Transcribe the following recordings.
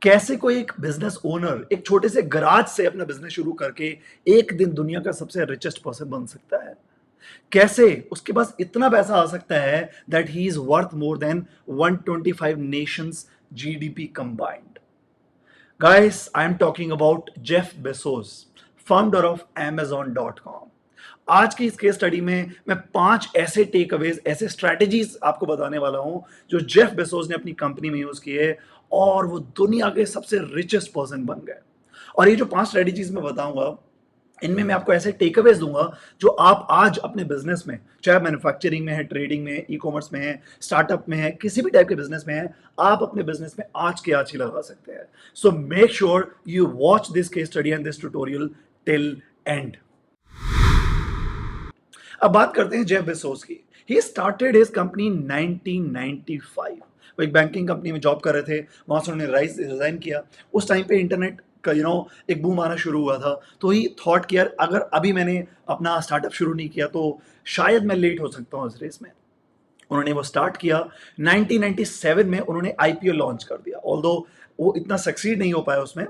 कैसे कोई एक बिजनेस ओनर एक छोटे से गराज से अपना बिजनेस शुरू करके एक दिन दुनिया का सबसे रिचेस्ट पर्सन बन सकता है। कैसे उसके पास इतना पैसा आ सकता है that he is worth more than 125 Nations GDP combined. Guys, I am talking about Jeff Bezos, founder of Amazon.com। आज की इस केस स्टडी में मैं 5 ऐसे टेक अवेज, ऐसे स्ट्रेटेजीज आपको बताने वाला हूं जो जेफ बेसोस ने अपनी कंपनी में यूज किए और वो दुनिया के सबसे रिचेस्ट पर्सन बन गए। और ये जो 5 स्ट्रेटेजीज मैं बताऊंगा, इनमें मैं आपको ऐसे टेक अवेज दूंगा जो आप आज अपने बिजनेस में, चाहे मैन्युफैक्चरिंग में है, ट्रेडिंग में, ई कॉमर्स में है, स्टार्टअप में है, किसी भी टाइप के बिजनेस में है, आप अपने बिजनेस में आज के आज ही लगा सकते हैं। So make sure you watch this case study and this tutorial till and. अब बात करते हैं जेफ बेजोस की। He started his company 1995। वो एक बैंकिंग कंपनी में जॉब कर रहे थे, वहां से उन्होंने रिजाइन किया। उस टाइम पे इंटरनेट का एक बूम आना शुरू हुआ था। तो ही थॉट कि यार अगर अभी मैंने अपना स्टार्टअप शुरू नहीं किया तो शायद मैं लेट हो सकता हूँ इस रेस में। उन्होंने वो स्टार्ट किया। 1997 में उन्होंने आईपीओ लॉन्च कर दिया, ऑल्दो वो इतना सक्सीड नहीं हो पाया उसमें।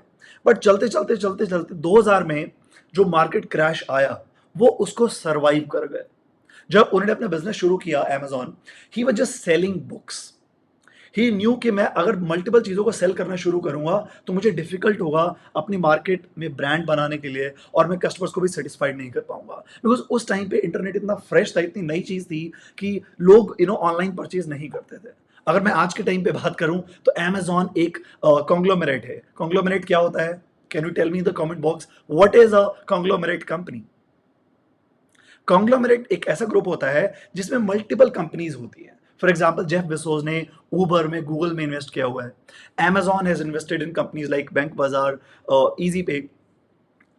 बट चलते चलते चलते चलते 2000 में जो मार्केट क्रैश आया वो उसको सरवाइव कर गए। जब उन्होंने अपना बिजनेस शुरू किया Amazon, he was just selling books. He new कि मैं अगर मल्टीपल चीज़ों को सेल करना शुरू करूंगा तो मुझे डिफिकल्ट होगा अपनी मार्केट में ब्रांड बनाने के लिए, और मैं कस्टमर्स को भी सेटिस्फाइड नहीं कर पाऊंगा। बिकॉज उस टाइम पे इंटरनेट इतना फ्रेश था, इतनी नई चीज़ थी कि लोग ऑनलाइन परचेज नहीं करते थे। अगर मैं आज के टाइम पे बात करूं तो अमेजॉन एक कॉन्ग्लोमरेट है। कॉन्ग्लोमरेट क्या होता है? Can you tell me in the comment box what is a conglomerate company? Conglomerate एक ऐसा ग्रुप होता है जिसमें मल्टीपल कंपनीज होती हैं। फॉर एग्जाम्पल, जेफ बेजोस ने उबर में, गूगल में इन्वेस्ट किया हुआ है। Amazon has invested in companies like bank Bazaar, easy pay,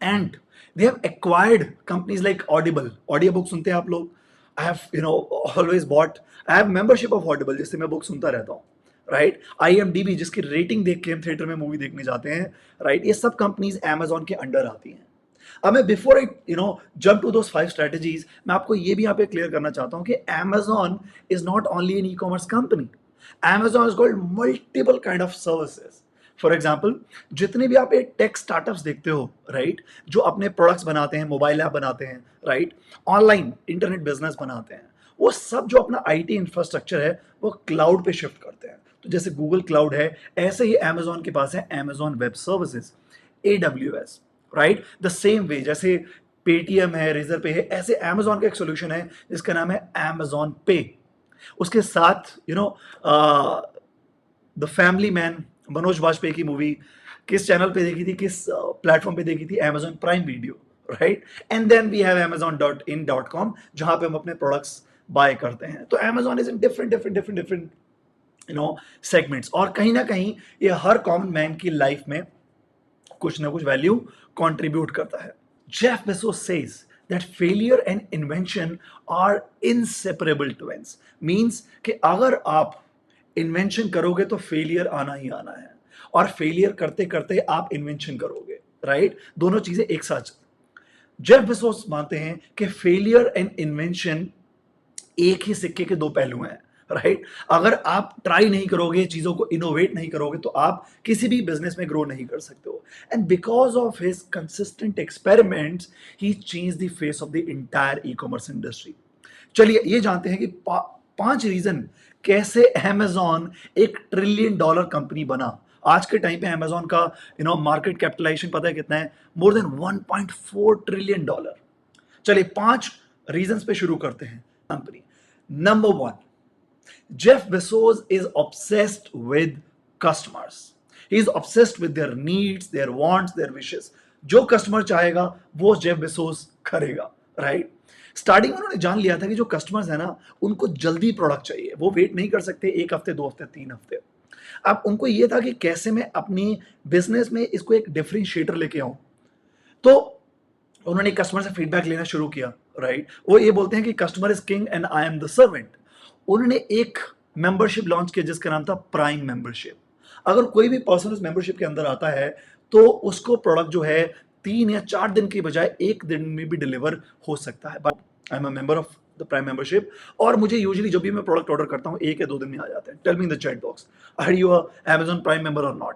and they have acquired companies like Audible. Audio book सुनते हैं आप लोग? I have always bought, I have membership of Audible, जिससे मैं बुक सुनता रहता हूँ। राइट, IMDb जिसकी रेटिंग देख के हम थिएटर में मूवी देखने जाते हैं। राइट, ये सब कंपनीज Amazon के अंडर आती हैं। अब मैं before I jump to those 5 strategies, मैं आपको ये भी यहाँ पे क्लियर करना चाहता हूँ कि Amazon is not only an e commerce company. Amazon is called multiple kind of services. For example, जितने भी आप एक टेक स्टार्टअप्स देखते हो, राइट, जो अपने प्रोडक्ट्स बनाते हैं, मोबाइल ऐप बनाते हैं, राइट, ऑनलाइन इंटरनेट बिजनेस बनाते हैं, वो सब जो अपना आईटी इंफ्रास्ट्रक्चर है वो क्लाउड पे शिफ्ट करते हैं। तो जैसे गूगल क्लाउड है, ऐसे ही Amazon के पास है Amazon web services, AWS। Right, the same way जैसे पेटीएम है, रेजर पे है, ऐसे Amazon का एक सोल्यूशन है जिसका नाम है Amazon पे। उसके साथ the family man, Manoj Vajpayee की मूवी किस चैनल पे देखी थी, किस प्लेटफॉर्म पे देखी थी? Amazon prime video. Right, and then we have Amazon.in.com जहां पे हम अपने प्रोडक्ट्स बाय करते हैं। तो Amazon is in different different different different segments, और कहीं ना कहीं ये हर कॉमन मैन की लाइफ में कुछ ना कुछ वैल्यू कंट्रीब्यूट करता है। Jeff Bezos says that failure and invention are inseparable twins। Means कि अगर आप इन्वेंशन करोगे तो फेलियर आना ही आना है, और फेलियर करते करते आप इन्वेंशन करोगे। राइट, दोनों चीजें एक साथ। जेफ बेजोस मानते हैं कि फेलियर एंड इन्वेंशन एक ही सिक्के के दो पहलू हैं। राइट, अगर आप ट्राई नहीं करोगे, चीजों को इनोवेट नहीं करोगे, तो आप किसी भी बिजनेस में ग्रो नहीं कर सकते हो। And because of his consistent experiments, he change the face of the entire e commerce industry. चलिए ये जानते हैं कि 5 रीजन कैसे Amazon एक ट्रिलियन डॉलर कंपनी बना। आज के टाइम पे Amazon का मार्केट कैपिटलाइजेशन पता है कितना है? More than 1.4 trillion dollar. चलिए 5 रीजंस पे शुरू करते हैं। Company number 1, Jeff Bezos is obsessed with customers. He is obsessed with their needs, their wants, their wishes. जो कस्टमर चाहेगा वो जेफ बेसोस करेगा। राइट, स्टार्टिंग में उन्होंने जान लिया था कि जो कस्टमर्स है ना, उनको जल्दी प्रोडक्ट चाहिए, वो वेट नहीं कर सकते 1 हफ्ते, 2 हफ्ते, 3 हफ्ते। अब उनको ये था कि कैसे मैं अपनी बिजनेस में इसको एक डिफरेंशिएटर लेके आऊं। तो उन्होंने कस्टमर से फीडबैक लेना शुरू किया। राइट, वो ये बोलते हैं कि customer is king and I am the servant. उन्होंने एक मेंबरशिप लॉन्च किया जिसका नाम था प्राइम मेंबरशिप। अगर कोई भी पर्सन उस मेंबरशिप के अंदर आता है तो उसको प्रोडक्ट जो है 3 या 4 दिन की बजाय 1 दिन में भी डिलीवर हो सकता है। But I am a member of the prime membership, और मुझे यूजुअली जब भी मैं प्रोडक्ट ऑर्डर करता हूँ 1 या 2 दिन में आ जाते हैं। Tell me in the chat box, are you a Amazon prime member और नॉट?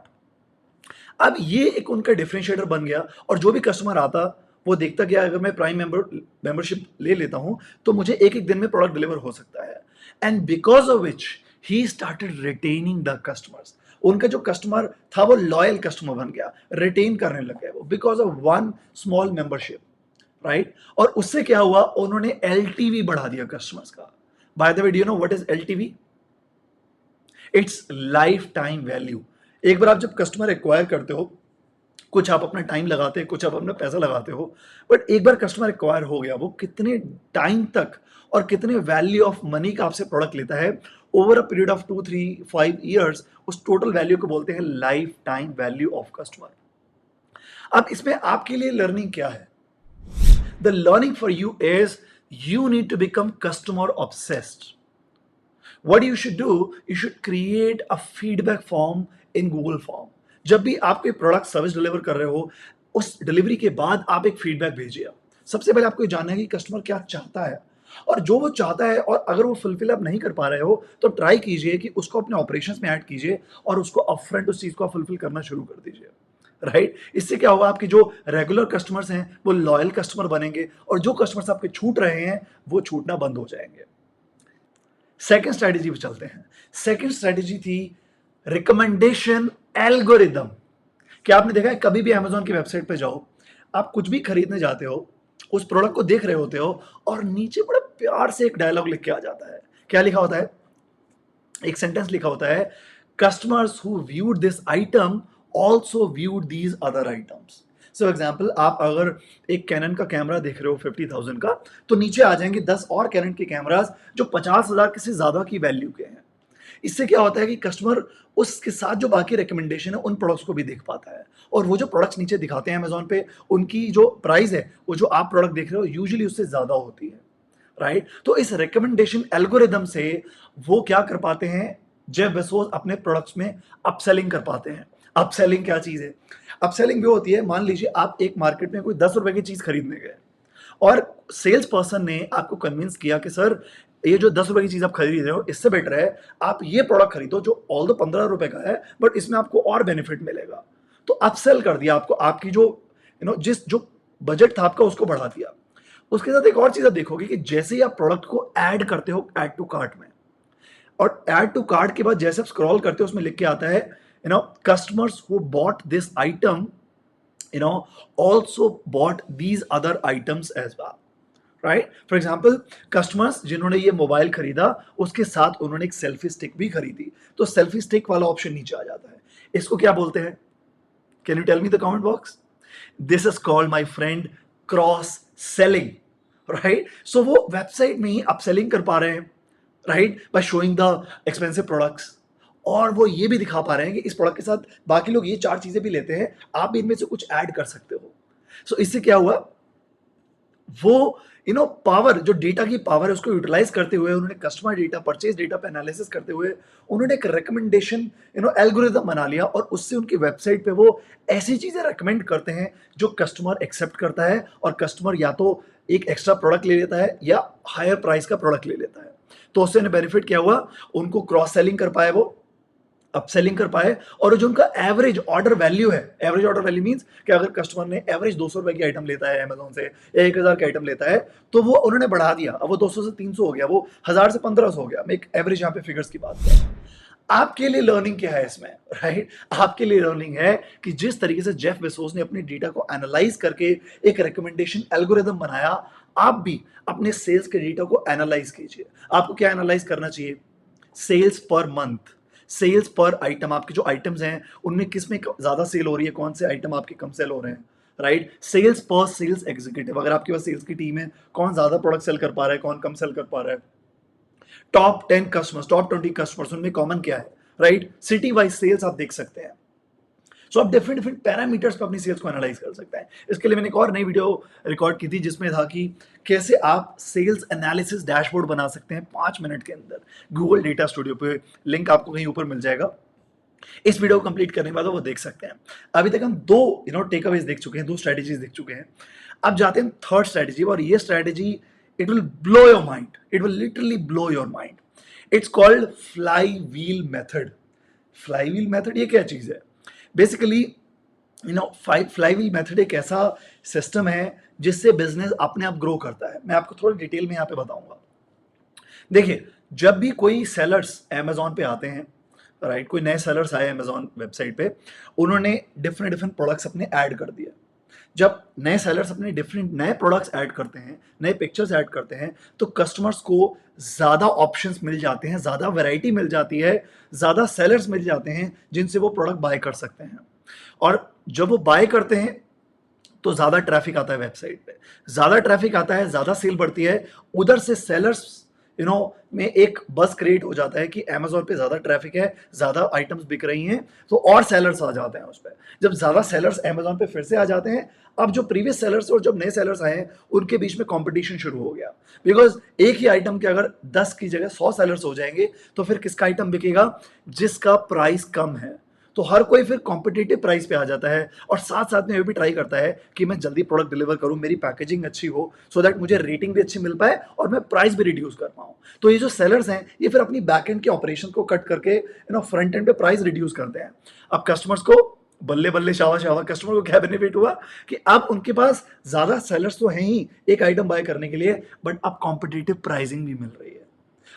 अब ये एक उनका डिफरेंशिएटर बन गया, और जो भी कस्टमर आता वो देखता कि अगर मैं प्राइम मेंबरशिप ले लेता हूं तो मुझे एक एक दिन में प्रोडक्ट डिलीवर हो सकता है। And because of which he started retaining the customers. उनका जो कस्टमर था वो लॉयल कस्टमर बन गया, रिटेन करने लग गए वो, because of one small membership, right. और उससे क्या हुआ, उन्होंने एलटीवी बढ़ा दिया कस्टमर्स का। By the way, do you know what is LTV? It's life time value. एक बार आप जब कस्टमर एक्वायर करते हो, कुछ आप अपना टाइम लगाते हैं, कुछ आप अपना पैसा लगाते हो, बट एक बार कस्टमर एक्वायर हो गया, वो कितने टाइम तक और कितने वैल्यू ऑफ मनी का आपसे प्रोडक्ट लेता है over a period of 2 3 5 years, उस टोटल वैल्यू को बोलते हैं life time value of customer. अब इसमें आपके लिए लर्निंग क्या है? The learning for you is you need to become customer obsessed. What you should do, you should create a feedback form in Google Form. जब भी आप कोई प्रोडक्ट सर्विस डिलीवर कर रहे हो, उस डिलीवरी के बाद आप एक फीडबैक भेजिए। सबसे पहले आपको ये जानना है कि कस्टमर क्या चाहता है, और जो वो चाहता है और अगर वो फुलफिल आप नहीं कर पा रहे हो तो ट्राई कीजिए कि उसको अपने ऑपरेशंस में ऐड कीजिए और उसको अपफ्रंट उस चीज को फुलफिल करना शुरू कर दीजिए, राइट। इससे क्या होगा, आपके जो रेगुलर कस्टमर्स हैं वो लॉयल कस्टमर बनेंगे, और जो कस्टमर्स आपके छूट रहे हैं वो छूटना बंद हो जाएंगे। सेकेंड स्ट्रेटेजी पे चलते हैं। सेकेंड स्ट्रेटेजी थी रिकमेंडेशन एल्गोरिदम। क्या आपने देखा है, कभी भी अमेजोन की वेबसाइट पे जाओ, आप कुछ भी खरीदने जाते हो, उस प्रोडक्ट को देख रहे होते हो, और नीचे बड़ा प्यार से एक डायलॉग लिख के आ जाता है। क्या लिखा होता है? एक सेंटेंस लिखा होता है, customers who viewed this item also viewed these other items. So example, आप अगर एक कैनन का कैमरा देख रहे हो 50,000 का, तो नीचे आ जाएंगे 10 और कैनन के कैमरास जो 50,000 से ज्यादा की वैल्यू के हैं। इससे क्या होता है कि कस्टमर उसके साथ जो बाकी रिकमेंडेशन है उन प्रोडक्ट्स को भी देख पाता है, और वो जो प्रोडक्ट्स नीचे दिखाते हैं अमेजोन पे, उनकी जो प्राइस है वो जो आप प्रोडक्ट देख रहे हो यूजुअली उससे ज्यादा होती है, राइट। तो इस रिकमेंडेशन एल्गोरिदम से वो क्या कर पाते हैं, जेफ बेजोस अपने प्रोडक्ट्स में अपसेलिंग कर पाते हैं। अपसेलिंग क्या चीज है? अपसेलिंग भी होती है, मान लीजिए आप एक मार्केट में कोई 10 रुपए की चीज खरीदने गए, और सेल्स पर्सन ने आपको कन्विंस किया कि सर ये जो 10 रुपए की चीज आप खरीद रहे हो, इससे बेटर है आप ये प्रोडक्ट खरीदो जो ऑल दो 15 रुपए का है, बट इसमें आपको और बेनिफिट मिलेगा। तो अपसेल कर दिया आपको, आपकी जो जिस जो बजट था आपका उसको बढ़ा दिया। उसके साथ एक और चीज आप देखोगे कि जैसे ही आप प्रोडक्ट को ऐड करते हो ऐड टू कार्ट में, और ऐड टू कार्ट के बाद जैसे आप स्क्रॉल करते हो उसमें लिख के आता है customers who bought this item also bought these other items as well, right? For example, customers जिन्होंने ये मोबाइल खरीदा उसके साथ उन्होंने एक सेल्फी स्टिक भी खरीदी, तो सेल्फी स्टिक वाला ऑप्शन नीचे आ जाता है। इसको क्या बोलते हैं? Can you tell me the comment box? This is called my friend cross selling, right. So वो वेबसाइट में ही अपसेलिंग कर पा रहे हैं, right, by showing the expensive products, और वो ये भी दिखा पा रहे हैं कि इस प्रोडक्ट के साथ बाकी लोग ये 4 चीजें भी लेते हैं, आप भी इनमें से कुछ ऐड कर सकते हो। सो इससे क्या हुआ, वो पावर, जो डेटा की पावर है उसको यूटिलाइज करते हुए उन्होंने कस्टमर डेटा, परचेज डेटा पे एनालिसिस करते हुए उन्होंने एक रिकमेंडेशन एल्गोरिदम बना लिया, और उससे उनकी वेबसाइट पे वो ऐसी चीजें रिकमेंड करते हैं जो कस्टमर एक्सेप्ट करता है, और कस्टमर या तो एक एक्स्ट्रा प्रोडक्ट ले लेता है या हायर प्राइस का प्रोडक्ट ले लेता है। तो उससे बेनिफिट क्या हुआ, उनको क्रॉस सेलिंग कर पाए, वो अपसेलिंग कर पाए, और जो उनका एवरेज ऑर्डर वैल्यू है, एवरेज ऑर्डर वैल्यू मींस कि अगर कस्टमर ने एवरेज 200 रुपए की आइटम लेता है अमेजोन से, 1000 का आइटम लेता है, तो वो उन्होंने बढ़ा दिया, अब वो 200 से 300 हो गया, वो 1000 से 1500 हो गया। मैं एक एवरेज यहाँ पे फिगर्स की बात कर रहा हूं। आपके लिए लर्निंग क्या है इसमें, राइट? आपके लिए लर्निंग है कि जिस तरीके से जेफ बेजोस ने अपने डेटा को एनालाइज करके एक रिकमेंडेशन एल्गोरिदम बनाया, आप भी अपने सेल्स के डेटा को एनालाइज कीजिए। आपको क्या एनालाइज करना चाहिए? सेल्स पर मंथ, सेल्स पर आइटम, आपके जो आइटम्स हैं उनमें किस में ज्यादा सेल हो रही है, कौन से आइटम आपके कम सेल हो रहे हैं, राइट। सेल्स पर सेल्स एग्जीक्यूटिव, अगर आपके पास सेल्स की टीम है, कौन ज्यादा प्रोडक्ट सेल कर पा रहा है, कौन कम सेल कर पा रहा है। टॉप 10 कस्टमर्स, टॉप 20 कस्टमर्स, उनमें कॉमन क्या है, राइट। सिटी वाइज सेल्स आप देख सकते हैं। सो आप डिफरेंट डिफरेंट पैरामीटर्स पर अपनी सेल्स को एनालाइज कर सकते हैं। इसके लिए मैंने एक और नई वीडियो रिकॉर्ड की थी जिसमें था कि कैसे आप सेल्स एनालिसिस डैशबोर्ड बना सकते हैं 5 मिनट के अंदर, गूगल डेटा स्टूडियो पे, लिंक आपको कहीं ऊपर मिल जाएगा। इस वीडियो को कंप्लीट करने के बाद वो देख सकते हैं। अभी तक हम दो टेकअवेज देख चुके हैं, 2 स्ट्रेटेजीज देख चुके हैं। अब जाते हैं थर्ड स्ट्रेटेजी, और ये strategy it will blow your mind, it will literally blow your mind. It's called fly wheel method. Fly wheel method ये क्या चीज है? बेसिकली फ्लाईव्हील मेथड एक ऐसा सिस्टम है जिससे बिजनेस अपने आप ग्रो करता है। मैं आपको थोड़ा डिटेल में यहाँ पे बताऊंगा। देखिए, जब भी कोई सेलर्स अमेजोन पे आते हैं, राइट, कोई नए सेलर्स आए अमेजोन वेबसाइट पे, उन्होंने डिफरेंट डिफरेंट प्रोडक्ट्स अपने ऐड कर दिए। जब नए सेलर्स अपने डिफरेंट नए प्रोडक्ट्स ऐड करते हैं, नए पिक्चर्स ऐड करते हैं, तो कस्टमर्स को ज़्यादा ऑप्शंस मिल जाते हैं, ज़्यादा वैरायटी मिल जाती है, ज़्यादा सेलर्स मिल जाते हैं जिनसे वो प्रोडक्ट बाय कर सकते हैं। और जब वो बाय करते हैं तो ज़्यादा ट्रैफिक आता है वेबसाइट पे, ज़्यादा ट्रैफिक आता है, ज़्यादा सेल बढ़ती है, उधर से सेलर्स में एक बस क्रिएट हो जाता है कि अमेजोन पे ज़्यादा ट्रैफिक है, ज़्यादा आइटम्स बिक रही हैं, तो और सेलर्स आ जाते हैं उस पर। जब ज़्यादा सेलर्स अमेजोन पे फिर से आ जाते हैं, अब जो प्रीवियस सेलर्स और जब नए सेलर्स आए हैं उनके बीच में कंपटीशन शुरू हो गया। बिकॉज एक ही आइटम के अगर 10 की जगह 100 सेलर्स हो जाएंगे तो फिर किसका आइटम बिकेगा? जिसका प्राइस कम है। तो हर कोई फिर कॉम्पिटिटिव प्राइस पे आ जाता है और साथ साथ में ये भी ट्राई करता है कि मैं जल्दी प्रोडक्ट डिलीवर करूं, मेरी पैकेजिंग अच्छी हो, सो दैट मुझे रेटिंग भी अच्छी मिल पाए और मैं प्राइस भी रिड्यूस कर पाऊं। तो ये जो सेलर्स हैं ये फिर अपनी बैक एंड के ऑपरेशन को कट करके फ्रंट एंड पे प्राइस रिड्यूस करते हैं। अब कस्टमर्स को बल्ले बल्ले शावा शावा, कस्टमर को क्या बेनिफिट हुआ कि अब उनके पास ज्यादा सेलर्स तो हैं ही एक आइटम बाय करने के लिए, बट अब कॉम्पिटिटिव प्राइसिंग भी मिल रही है।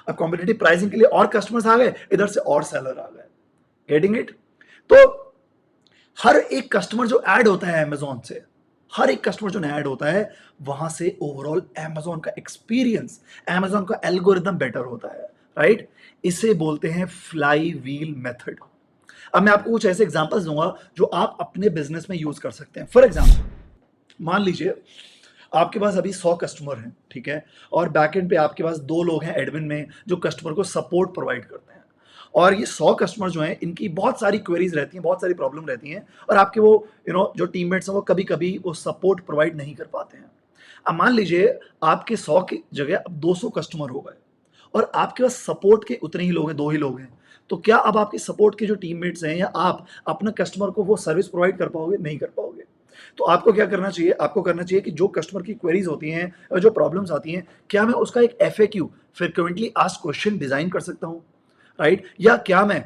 अब कॉम्पिटिटिव प्राइसिंग के लिए और कस्टमर्स आ गए, इधर से और सेलर आ गए। Getting it? तो हर एक कस्टमर जो ऐड होता है अमेजोन से, हर एक कस्टमर जो ऐड होता है, वहां से ओवरऑल अमेजोन का एक्सपीरियंस, अमेजोन का एल्गोरिदम बेटर होता है, राइट? इसे बोलते हैं फ्लाई व्हील मेथड। अब मैं आपको कुछ ऐसे एग्जांपल्स दूंगा जो आप अपने बिजनेस में यूज कर सकते हैं। फॉर एग्जांपल, मान लीजिए आपके पास अभी 100 कस्टमर हैं, ठीक है, और बैकएंड पे आपके पास 2 लोग हैं एडमिन में जो कस्टमर को सपोर्ट प्रोवाइड करते हैं। और ये 100 कस्टमर जो हैं इनकी बहुत सारी क्वेरीज रहती हैं, बहुत सारी प्रॉब्लम रहती हैं, और आपके वो जो टीममेट्स हैं वो कभी कभी वो सपोर्ट प्रोवाइड नहीं कर पाते हैं। अब मान लीजिए आपके 100 की जगह अब 200 कस्टमर हो गए और आपके पास सपोर्ट के उतने ही लोग हैं, 2 ही लोग हैं। तो क्या अब आपके सपोर्ट के जो टीममेट्स हैं या आप अपने कस्टमर को वो सर्विस प्रोवाइड कर पाओगे? नहीं कर पाओगे। तो आपको क्या करना चाहिए? आपको करना चाहिए कि जो कस्टमर की क्वेरीज होती हैं और जो प्रॉब्लम्स आती हैं, क्या मैं उसका एक FAQ, frequently asked question, design कर सकता हूं, राइट? या क्या मैं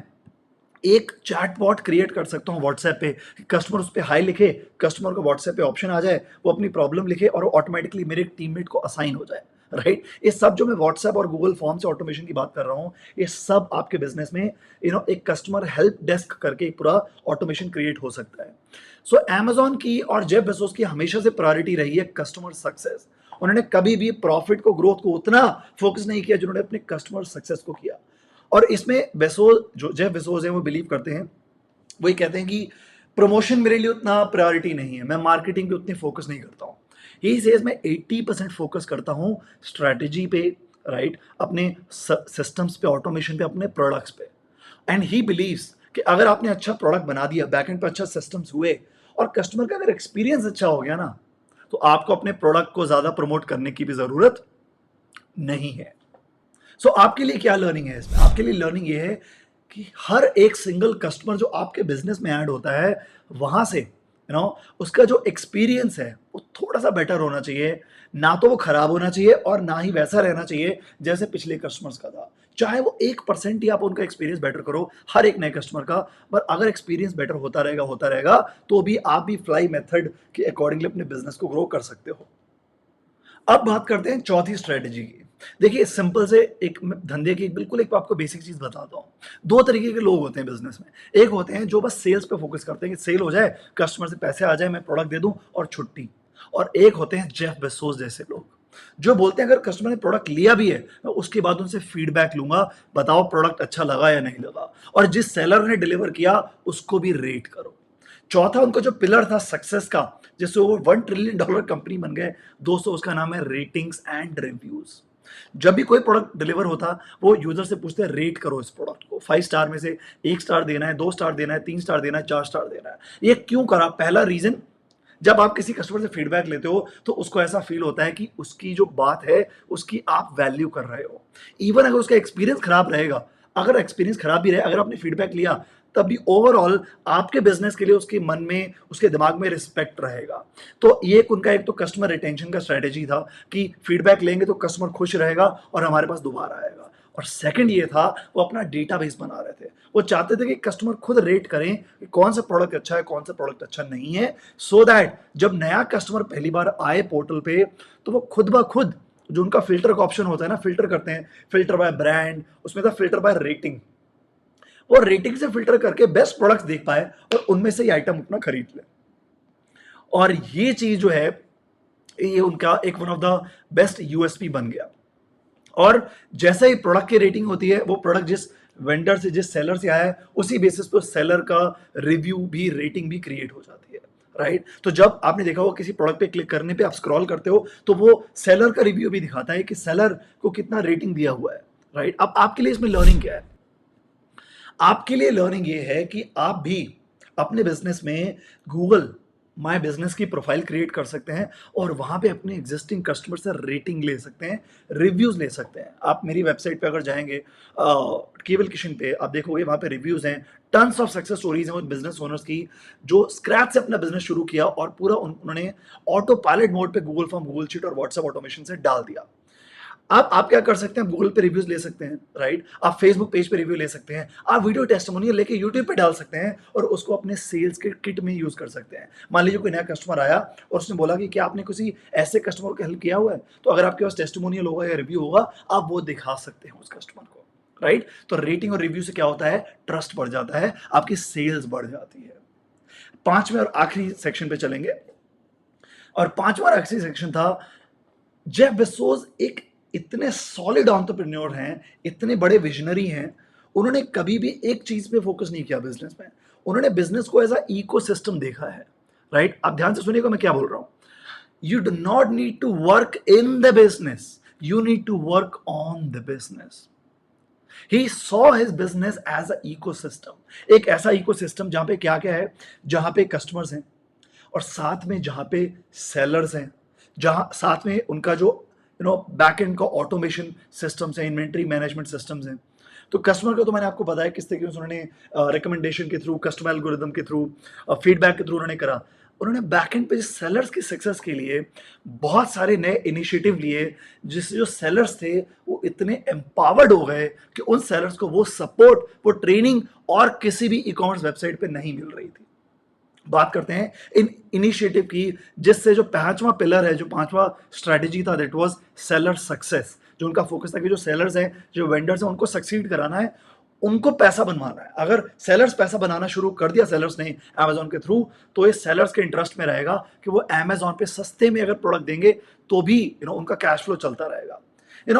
एक चैटबॉट क्रिएट कर सकता हूं व्हाट्सएप पे, कस्टमर उस पर हाई लिखे, कस्टमर को व्हाट्सएप पे ऑप्शन आ जाए, वो अपनी प्रॉब्लम लिखे और ऑटोमेटिकली मेरे टीममेट को असाइन हो जाए, राइट? ये सब जो मैं व्हाट्सएप और गूगल फॉर्म से ऑटोमेशन की बात कर रहा हूं, ये सब आपके बिजनेस में एक कस्टमर हेल्प डेस्क करके एक पूरा ऑटोमेशन क्रिएट हो सकता है। सो अमेजॉन की और जेफ बेजोस की हमेशा से प्रायोरिटी रही है कस्टमर सक्सेस। उन्होंने कभी भी प्रॉफिट को, ग्रोथ को उतना फोकस नहीं किया जिन्होंने अपने कस्टमर सक्सेस को किया। और इसमें बेसोस, जो जेफ बेजोस है, वो बिलीव करते हैं, वो ये कहते हैं कि प्रमोशन मेरे लिए उतना प्रायोरिटी नहीं है, मैं मार्केटिंग पे उतनी फोकस नहीं करता हूँ। ही सेज मैं 80% फोकस करता हूँ स्ट्रैटेजी पे, राइट, अपने सिस्टम्स पे, ऑटोमेशन पे, अपने प्रोडक्ट्स पे। एंड ही बिलीव्स कि अगर आपने अच्छा प्रोडक्ट बना दिया, बैकएंड पे अच्छा सिस्टम्स हुए और कस्टमर का अगर एक्सपीरियंस अच्छा हो गया ना, तो आपको अपने प्रोडक्ट को ज्यादा प्रमोट करने की भी जरूरत नहीं है। सो आपके लिए क्या लर्निंग है इसमें? आपके लिए लर्निंग ये है कि हर एक सिंगल कस्टमर जो आपके बिजनेस में ऐड होता है, वहां से उसका जो एक्सपीरियंस है वो थोड़ा सा बेटर होना चाहिए। ना तो वो खराब होना चाहिए और ना ही वैसा रहना चाहिए जैसे पिछले कस्टमर्स का था। चाहे वो 1% ही आप उनका एक्सपीरियंस बेटर करो हर एक नए कस्टमर का, पर अगर एक्सपीरियंस बेटर होता रहेगा तो भी आप भी फ्लाई मेथड के अकॉर्डिंगली अपने बिजनेस को ग्रो कर सकते हो। अब बात करते हैं चौथी स्ट्रेटेजी की। देखिए, सिंपल से एक धंधे की बिल्कुल एक आपको बेसिक चीज बताता हूँ। 2 तरीके के लोग होते हैं बिजनेस में। एक होते हैं जो बस सेल्स पे फोकस करते हैं कि सेल हो जाए, कस्टमर से पैसे आ जाए, मैं प्रोडक्ट दे दूं और छुट्टी। और एक होते हैं जेफ बेसोस जैसे लोग, जो बोलते हैं अगर कस्टमर ने प्रोडक्ट लिया भी है, मैं उसके बाद उनसे फीडबैक लूंगा, बताओ प्रोडक्ट अच्छा लगा या नहीं लगा, और जिस सेलर ने डिलीवर किया उसको भी रेट करो। चौथा उनका जो पिलर था सक्सेस का, जिससे वो $1 ट्रिलियन कंपनी बन गए, दोस्तों, उसका नाम है रेटिंग्स एंड रिव्यूज। जब भी कोई प्रोडक्ट डिलीवर होता, वो यूजर से पूछते हैं रेट करो इस प्रोडक्ट को, 5 स्टार में से 1 स्टार देना है, 2 स्टार देना है, 3 स्टार देना है, 4 स्टार देना है। ये क्यों करा? पहला रीजन, जब आप किसी कस्टमर से फीडबैक लेते हो तो उसको ऐसा फील होता है कि उसकी जो बात है उसकी आप वैल्यू कर रहे हो। इवन अगर उसका एक्सपीरियंस खराब रहेगा, अगर एक्सपीरियंस खराब भी रहे, अगर आपने फीडबैक लिया, तब भी ओवरऑल आपके बिजनेस के लिए उसके मन में, उसके दिमाग में रिस्पेक्ट रहेगा। तो ये उनका एक तो कस्टमर रिटेंशन का स्ट्रेटेजी था कि फीडबैक लेंगे तो कस्टमर खुश रहेगा और हमारे पास दोबारा आएगा। और सेकंड ये था, वो अपना डेटाबेस बना रहे थे। वो चाहते थे कि कस्टमर खुद रेट करें कि कौन सा प्रोडक्ट अच्छा है, कौन सा प्रोडक्ट अच्छा नहीं है, सो दैट जब नया कस्टमर पहली बार आए पोर्टल पे, तो वो खुद ब खुद जो उनका फिल्टर का ऑप्शन होता है ना, फिल्टर करते हैं, फिल्टर बाय ब्रांड, उसमें था फिल्टर बाय रेटिंग। वो रेटिंग से फिल्टर करके बेस्ट प्रोडक्ट्स देख पाए और उनमें से ये आइटम अपना खरीद ले। और ये चीज जो है, ये उनका एक one of the best USP बन गया। और जैसे ही प्रोडक्ट की रेटिंग होती है, वो प्रोडक्ट जिस वेंडर से, जिस सेलर से आया है, उसी बेसिस पे सेलर का रिव्यू भी, रेटिंग भी क्रिएट हो जाती है, राइट। तो जब आपने देखा होगा किसी प्रोडक्ट पे क्लिक करने पे आप स्क्रॉल करते हो, तो वो सेलर का रिव्यू भी दिखाता है कि सेलर को कितना रेटिंग दिया हुआ है, राइट। अब आपके लिए इसमें लर्निंग क्या है? आपके लिए लर्निंग ये है कि आप भी अपने बिजनेस में गूगल माय बिजनेस की प्रोफाइल क्रिएट कर सकते हैं और वहां पे अपने एग्जिस्टिंग कस्टमर से रेटिंग ले सकते हैं, रिव्यूज ले सकते हैं। आप मेरी वेबसाइट पे अगर जाएंगे, केवल किचन पे, आप देखोगे वहां पे रिव्यूज हैं, टन्स ऑफ सक्सेस स्टोरीज हैं उन बिजनेस ओनर्स की जो स्क्रैच से अपना बिजनेस शुरू किया और पूरा उन्होंने ऑटो पायलट मोड पे गूगल फॉर्म, गूगल शीट और व्हाट्सएप ऑटोमेशन से डाल दिया। आप क्या कर सकते हैं, गूगल पे रिव्यूज ले सकते हैं, राइट। आप फेसबुक पेज पे रिव्यू ले सकते हैं, आप वीडियो टेस्टिमोनियल लेके यूट्यूब पे डाल सकते हैं और उसको अपने सेल्स के किट में यूज कर सकते हैं। मान लीजिए कोई नया कस्टमर आया और उसने बोला कि क्या आपने किसी ऐसे कस्टमर को हेल्प किया हुआ है, तो अगर आपके पास टेस्टिमोनियल होगा या रिव्यू होगा, आप वो दिखा सकते हैं उस कस्टमर को, राइट। तो रेटिंग और रिव्यू से क्या होता है, ट्रस्ट बढ़ जाता है, आपकी सेल्स बढ़ जाती है। पांचवें और आखिरी सेक्शन पे चलेंगे, और पांचवा और आखिरी सेक्शन था, जेफ बेजोस एक इतने सॉलिड एंटरप्रेन्योर हैं, इतने बड़े विजनरी हैं, उन्होंने कभी भी एक चीज पे फोकस नहीं किया बिजनेस में। उन्होंने बिजनेस को एज अ इकोसिस्टम देखा है, राइट। आप ध्यान से सुनिएगा मैं क्या बोल रहा हूं। You do not need to work in the business, you need to work on the business. He saw his business as a ecosystem, एक ऐसा इकोसिस्टम जहां पे क्या क्या है, जहां पे कस्टमर्स हैं और साथ में जहां पे सेलर्स हैं, जहां साथ में उनका जो बैक एंड का ऑटोमेशन सिस्टम्स हैं, इन्वेंट्री मैनेजमेंट सिस्टम्स हैं। तो कस्टमर को तो मैंने आपको बताया किस तरीके से उन्होंने रिकमेंडेशन के थ्रू, कस्टमर एल्गोरिदम के थ्रू, फीडबैक के थ्रू उन्होंने करा। उन्होंने बैक एंड पे सेलर्स की सक्सेस के लिए बहुत सारे नए इनिशिएटिव लिए, जिससे जो सेलर्स थे वो इतने एम्पावर्ड हो गए कि उन सेलर्स को वो सपोर्ट, वो ट्रेनिंग और किसी भी ई कॉमर्स वेबसाइट पे नहीं मिल रही थी। बात करते हैं इन इनिशिएटिव की, जिससे जो पांचवा पिलर है, जो पांचवा स्ट्रेटेजी था, दैट वाज सेलर सक्सेस। जो उनका फोकस था कि जो सेलर्स हैं, जो वेंडर्स हैं, उनको सक्सीड कराना है, उनको पैसा बनवाना है। अगर सेलर्स पैसा बनाना शुरू कर दिया सेलर्स ने अमेजोन के थ्रू, तो ये सेलर्स के इंटरेस्ट में रहेगा कि वो अमेजोन पे सस्ते में अगर प्रोडक्ट देंगे तो भी उनका कैश फ्लो चलता रहेगा।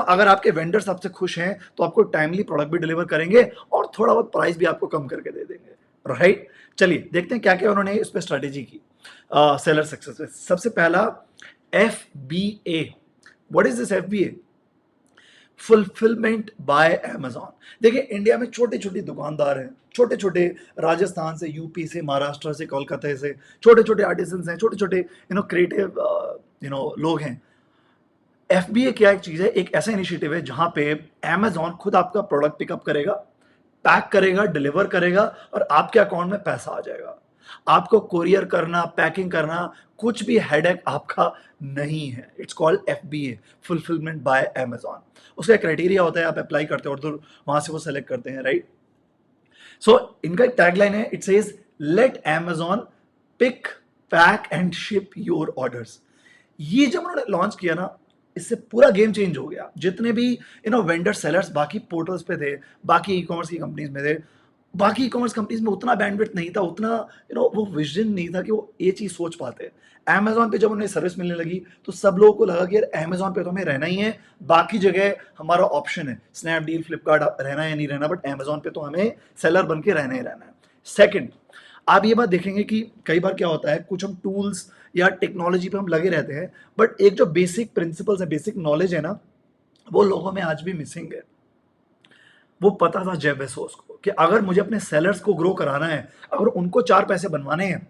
अगर आपके वेंडर्स आपसे खुश हैं तो आपको टाइमली प्रोडक्ट भी डिलीवर करेंगे और थोड़ा बहुत प्राइस भी आपको कम करके दे देंगे, राइट। चलिए देखते हैं क्या क्या उन्होंने इस पर स्ट्रेटेजी की सेलर सक्सेस में। सबसे पहला, FBA। What is this FBA? Fulfilment bye Amazon. देखिए इंडिया में छोटे छोटे दुकानदार हैं, छोटे छोटे, राजस्थान से, यूपी से, महाराष्ट्र से, कोलकाता से, छोटे छोटे आर्टिसंस हैं, छोटे छोटे क्रिएटिव लोग हैं। FBA क्या एक चीज है, एक ऐसा इनिशिएटिव है जहां पे अमेजॉन खुद आपका प्रोडक्ट पिकअप करेगा, पैक करेगा, डिलीवर करेगा और आपके अकाउंट में पैसा आ जाएगा। आपको कोरियर करना, पैकिंग करना, कुछ भी हेडेक आपका नहीं है। It's called FBA, fulfilment bye Amazon. उसका क्राइटेरिया होता है, आप अप्लाई करते हो और तो वहां से वो सेलेक्ट करते हैं, राइट। सो इनका एक टैगलाइन है, it says let Amazon pick, pack and ship your orders. ये जब उन्होंने लॉन्च किया ना, इससे पूरा गेम चेंज हो गया। जितने भी वेंडर सेलर्स बाकी पोर्टल्स पे थे, बाकी ई कॉमर्स की कंपनीज में थे, बाकी ई कॉमर्स कंपनीज में उतना बैंडविड्थ नहीं था, उतना वो विजन नहीं था कि वो ये चीज सोच पाते। अमेजोन पे जब उन्हें सर्विस मिलने लगी तो सब लोगों को लगा कि यार अमेजोन पे तो हमें रहना ही है, बाकी जगह हमारा ऑप्शन है, स्नैपडील, फ्लिपकार्ट रहना या नहीं रहना, बट अमेजोन पे तो हमें सेलर बन के रहना ही रहना है। सेकेंड, आप ये बात देखेंगे कि कई बार क्या होता है, कुछ हम टूल्स या टेक्नोलॉजी पे हम लगे रहते हैं, बट एक जो बेसिक प्रिंसिपल्स है, बेसिक नॉलेज है ना, वो लोगों में आज भी मिसिंग है। वो पता था जेफ बेजोस को कि अगर मुझे अपने सेलर्स को ग्रो कराना है, अगर उनको चार पैसे बनवाने हैं,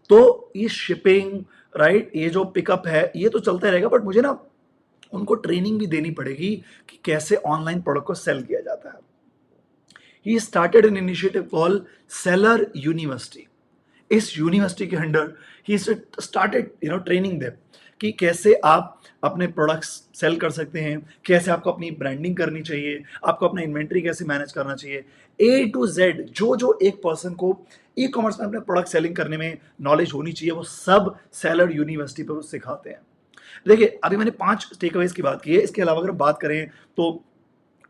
तो ये शिपिंग, राइट, ये जो पिकअप है, ये तो चलता रहेगा, बट मुझे ना उनको ट्रेनिंग भी देनी पड़ेगी कि कैसे ऑनलाइन प्रोडक्ट को सेल किया जाता है। He started an initiative called Seller University. इस यूनिवर्सिटी के under he started training them कि कैसे आप अपने प्रोडक्ट्स सेल कर सकते हैं, कैसे आपको अपनी ब्रांडिंग करनी चाहिए, आपको अपना इन्वेंट्री कैसे मैनेज करना चाहिए, ए टू जेड जो जो एक पर्सन को ई कॉमर्स में अपने प्रोडक्ट सेलिंग करने में नॉलेज होनी चाहिए, वो सब सेलर यूनिवर्सिटी पर वो सिखाते हैं। देखिए, अभी मैंने 5 टेकअवेज की बात की है। इसके अलावा अगर हम बात करें तो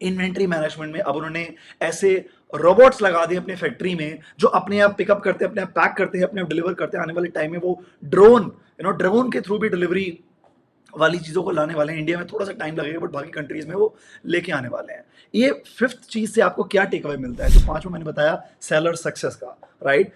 इन्वेंट्री मैनेजमेंट में अब उन्होंने ऐसे रोबोट्स लगा दिए अपने फैक्ट्री में जो अपने आप पिकअप करते हैं, अपने आप पैक करते हैं, अपने आप डिलीवर करते हैं। आने वाले टाइम में वो ड्रोन के थ्रू भी डिलीवरी वाली चीज़ों को लाने वाले हैं। इंडिया में थोड़ा सा टाइम लगेगा, बट बाकी कंट्रीज में वो लेके आने वाले हैं। ये फिफ्थ चीज़ से आपको क्या टेक अवे मिलता है? तो पांचवा मैंने बताया सेलर सक्सेस का, राइट।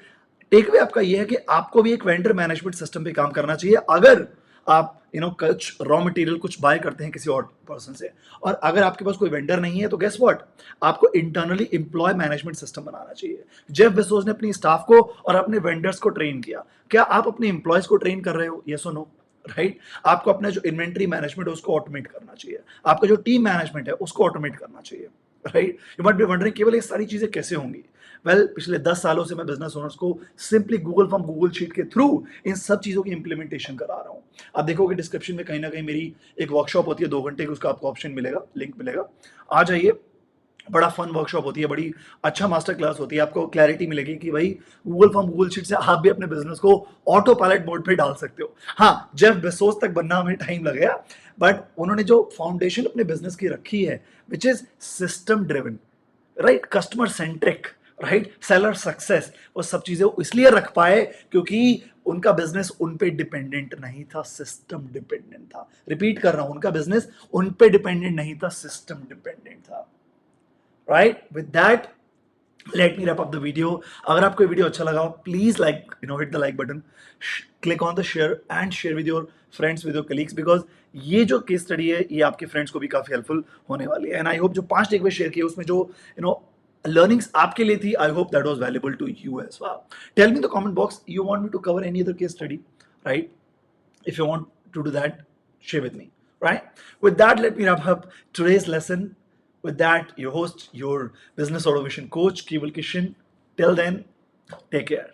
टेक अवे आपका ये है कि आपको भी एक वेंडर मैनेजमेंट सिस्टम पे काम करना चाहिए। अगर आप कुछ रॉ मटेरियल कुछ बाय करते हैं किसी और पर्सन से, और अगर आपके पास कोई वेंडर नहीं है, तो गेस व्हाट, आपको इंटरनली एम्प्लॉय मैनेजमेंट सिस्टम बनाना चाहिए। जेफ बेजोस ने अपनी स्टाफ को और अपने वेंडर्स को ट्रेन किया। क्या आप अपने एम्प्लॉयज को ट्रेन कर रहे हो? यस और नो, राइट। आपको अपना जो इन्वेंट्री मैनेजमेंट है उसको ऑटोमेट करना चाहिए। आपका जो टीम मैनेजमेंट है उसको ऑटोमेट करना चाहिए, right. You might be wondering केवल ये सारी चीजें कैसे होंगी? वेल, पिछले 10 सालों से मैं बिजनेस ओनर्स को simply Google form, Google sheet के थ्रू इन सब चीजों की इंप्लीमेंटेशन करा रहा हूं। आप देखोगे डिस्क्रिप्शन में कहीं ना कहीं मेरी एक वर्कशॉप होती है 2 घंटे की, उसका आपको ऑप्शन मिलेगा, लिंक मिलेगा। आ जाइए, बड़ा फन वर्कशॉप होती है, बड़ी अच्छा मास्टर क्लास होती है। आपको क्लैरिटी मिलेगी कि भाई गूगल फॉर्म, गूगल शीट से आप भी अपने बिजनेस को ऑटो पायलट मोड पे डाल सकते हो। हाँ, जेफ बेजोस तक बनना हमें टाइम लगेगा, बट उन्होंने जो फाउंडेशन अपने बिजनेस की रखी है, which is system driven, right, customer centric, right, seller success, वो सब चीजें इसलिए रख पाए क्योंकि उनका बिजनेस उन पे डिपेंडेंट नहीं था, सिस्टम डिपेंडेंट था। रिपीट कर रहा हूं, उनका बिजनेस उन पे डिपेंडेंट नहीं था, सिस्टम डिपेंडेंट था, right. With that, let me wrap up the video. अगर आपको वीडियो अच्छा लगा, please hit the like button, click on the share and share with your friends, with your colleagues, because ये जो case study है ये आपके फ्रेंड्स को भी काफी हेल्पफुल होने वाली है। एंड आई होप जो 5 टेकअवे शेयर किए उसमें जो learnings आपके लिए थी, I hope that was valuable to you as well. Tell me in the comment box, you want me to cover any other case study, right? If you want to do that, share with me, right? With that, let me wrap up today's lesson. With that, your host, your business automation coach, Keval Kishan. Till then, take care.